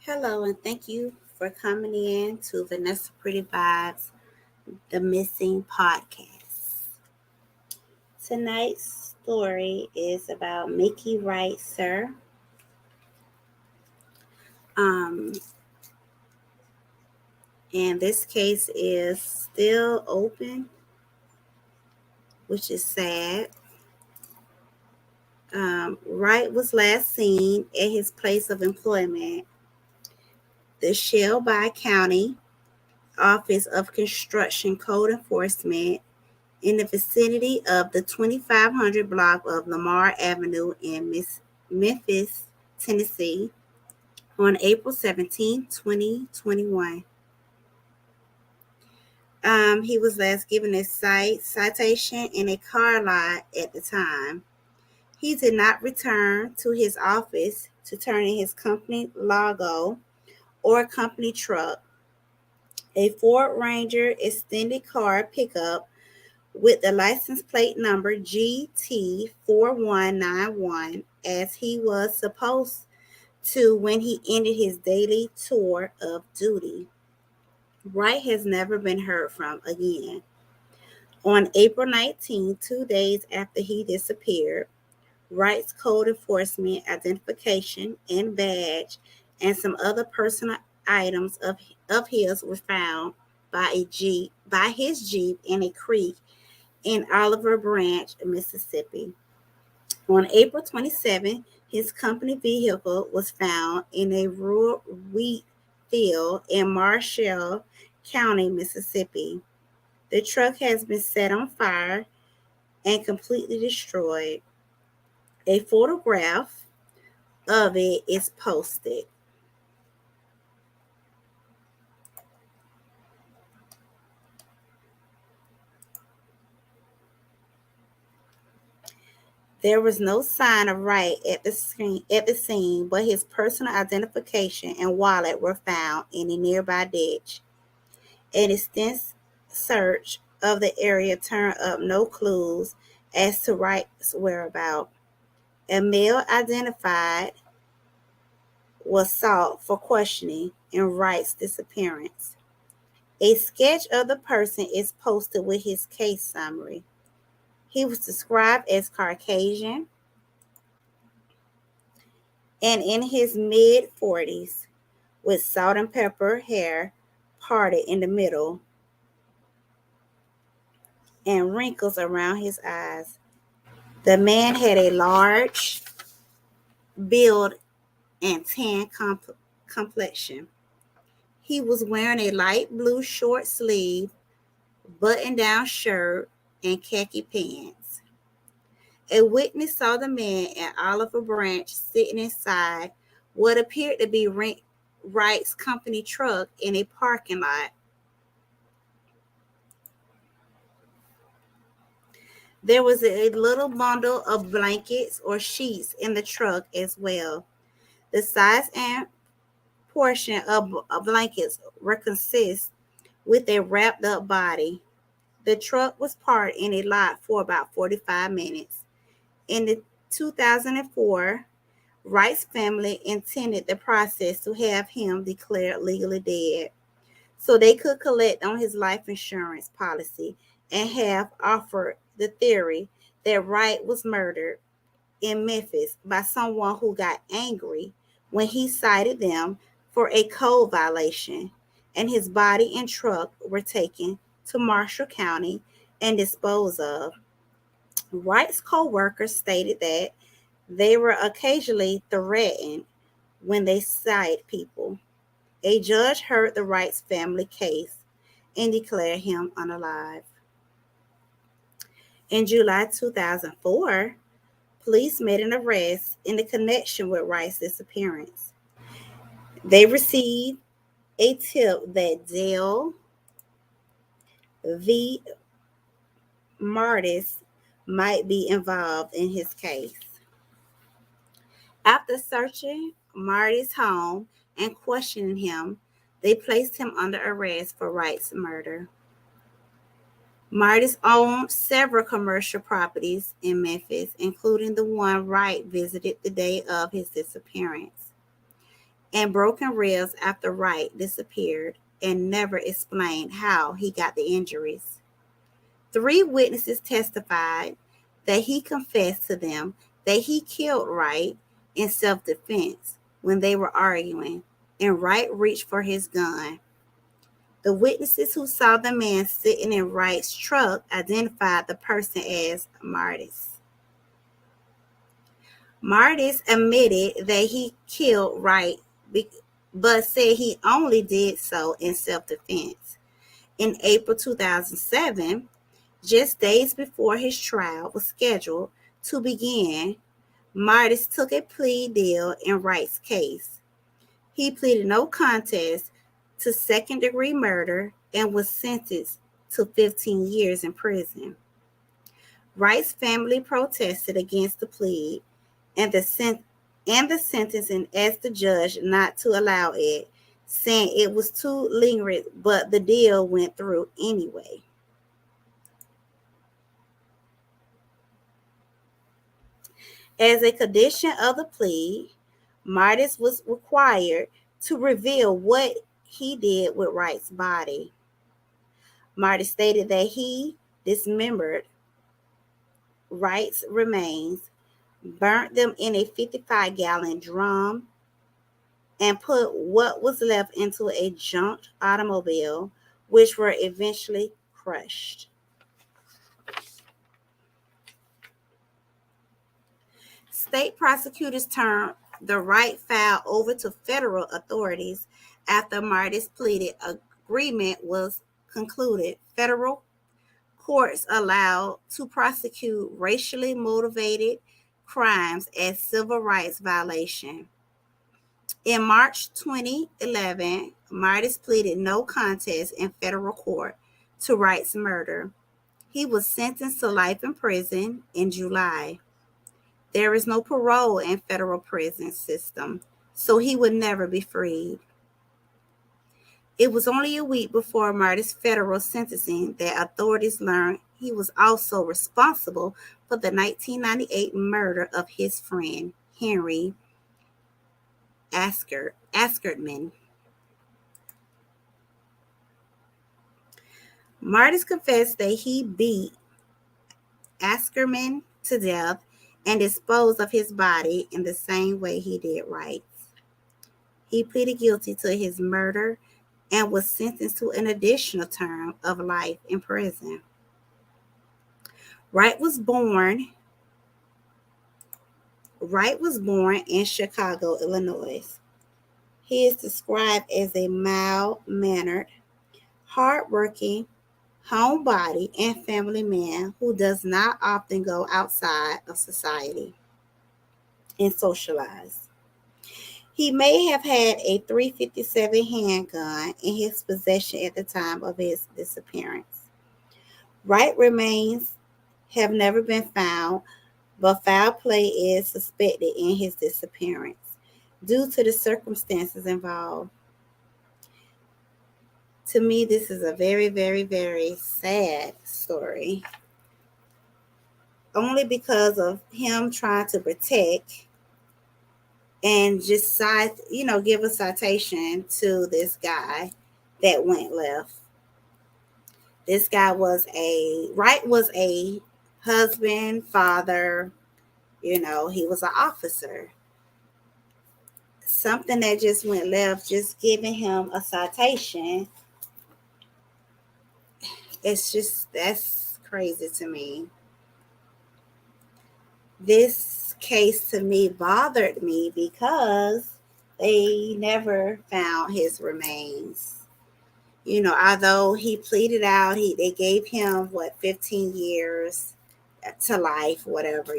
Hello, and thank you for coming in to Vanessa Pretty Vibes, the Missing Podcast. Tonight's story is about Mickey Wright, sir. Um, and this case is still open, which is sad. Wright was last seen at his place of employment, the Shelby County Office of Construction Code Enforcement, in the vicinity of the 2500 block of Lamar Avenue in Memphis, Tennessee, on April 17, 2021. He was last given a citation in a car lot at the time. He did not return to his office to turn in his company logo or company truck. A Ford Ranger extended car pickup with the license plate number GT4191, as he was supposed to when he ended his daily tour of duty. Wright has never been heard from again. On April 19, 2 days after he disappeared, Wright's code enforcement identification and badge and some other personal items of his were found by his Jeep in a creek in Oliver Branch, Mississippi. On April 27, his company vehicle was found in a rural wheat field in Marshall County, Mississippi. The truck has been set on fire and completely destroyed. A photograph of it is posted. There was no sign of Wright at the scene, but his personal identification and wallet were found in a nearby ditch. An extensive search of the area turned up no clues as to Wright's whereabouts. A male identified was sought for questioning in Wright's disappearance. A sketch of the person is posted with his case summary. He was described as Caucasian and in his mid-40s, with salt and pepper hair parted in the middle and wrinkles around his eyes. The man had a large build and tan complexion. He was wearing a light blue short sleeve, button down shirt, and khaki pants. A witness saw the man at Oliver Branch sitting inside what appeared to be Wright's company truck in a parking lot. There was a little bundle of blankets or sheets in the truck as well. The size and portion of blankets were consist with a wrapped up body. The truck was parked in a lot for about 45 minutes. In the 2004, Wright's family intended the process to have him declared legally dead so they could collect on his life insurance policy and have offered the theory that Wright was murdered in Memphis by someone who got angry when he cited them for a code violation, and his body and truck were taken to Marshall County and disposed of. Wright's co-workers stated that they were occasionally threatened when they cite people. A judge heard the Wright's family case and declared him unalive. In July 2004, police made an arrest in the connection with Wright's disappearance. They received a tip that Dale V. Martis might be involved in his case. After searching Marty's home and questioning him, they placed him under arrest for Wright's murder. Marty's owned several commercial properties in Memphis, including the one Wright visited the day of his disappearance. and broken ribs after Wright disappeared and never explained how he got the injuries. 3 witnesses testified that he confessed to them that he killed Wright in self-defense when they were arguing, and Wright reached for his gun. The witnesses who saw the man sitting in Wright's truck identified the person as Martis. Martis admitted that he killed Wright, but said he only did so in self-defense. In April 2007, just days before his trial was scheduled to begin, Martis took a plea deal in Wright's case. He pleaded no contest to second-degree murder and was sentenced to 15 years in prison. Wright's family protested against the plea and the sentence and asked the judge not to allow it, saying it was too lenient, but the deal went through anyway. As a condition of the plea, Martis was required to reveal what he did with Wright's body. Martis stated that he dismembered Wright's remains, burnt them in a 55-gallon drum, and put what was left into a junked automobile, which were eventually crushed. State prosecutors turned the Wright file over to federal authorities after Martis pleaded agreement was concluded. Federal courts allowed to prosecute racially motivated crimes as civil rights violation. In March 2011, Martis pleaded no contest in federal court to Wright's murder. He was sentenced to life in prison in July. There is no parole in federal prison system, so he would never be freed. It was only a week before Martis' federal sentencing that authorities learned he was also responsible for the 1998 murder of his friend, Henry Askerman. Martis confessed that he beat Askerman to death and disposed of his body in the same way he did Wright's. He pleaded guilty to his murder and was sentenced to an additional term of life in prison. Wright was born in Chicago, Illinois. He is described as a mild-mannered, hard-working, homebody, and family man who does not often go outside of society and socialize. He may have had a .357 handgun in his possession at the time of his disappearance. Wright remains have never been found, but foul play is suspected in his disappearance due to the circumstances involved. To me, this is a very, very, very sad story. Only because of him trying to protect and just give a citation to this guy that went left. This guy Wright was a husband, father, he was an officer. Something that just went left, just giving him a citation. That's crazy to me. This case to me bothered me because they never found his remains. Although he pleaded out, they gave him 15 years to life, whatever,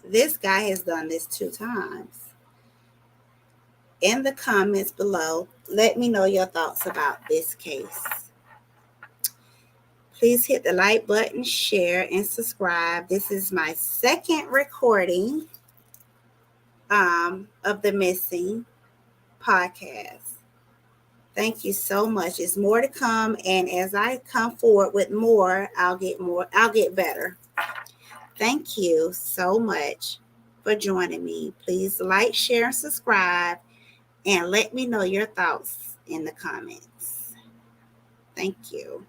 this guy has done this 2 times. In the comments below, let me know your thoughts about this case. Please hit the like button, share, and subscribe. This is my second recording of the Missing podcast. Thank you so much. There's more to come, and as I come forward with more, I'll get better. Thank you so much for joining me. Please like, share, and subscribe, and let me know your thoughts in the comments. Thank you.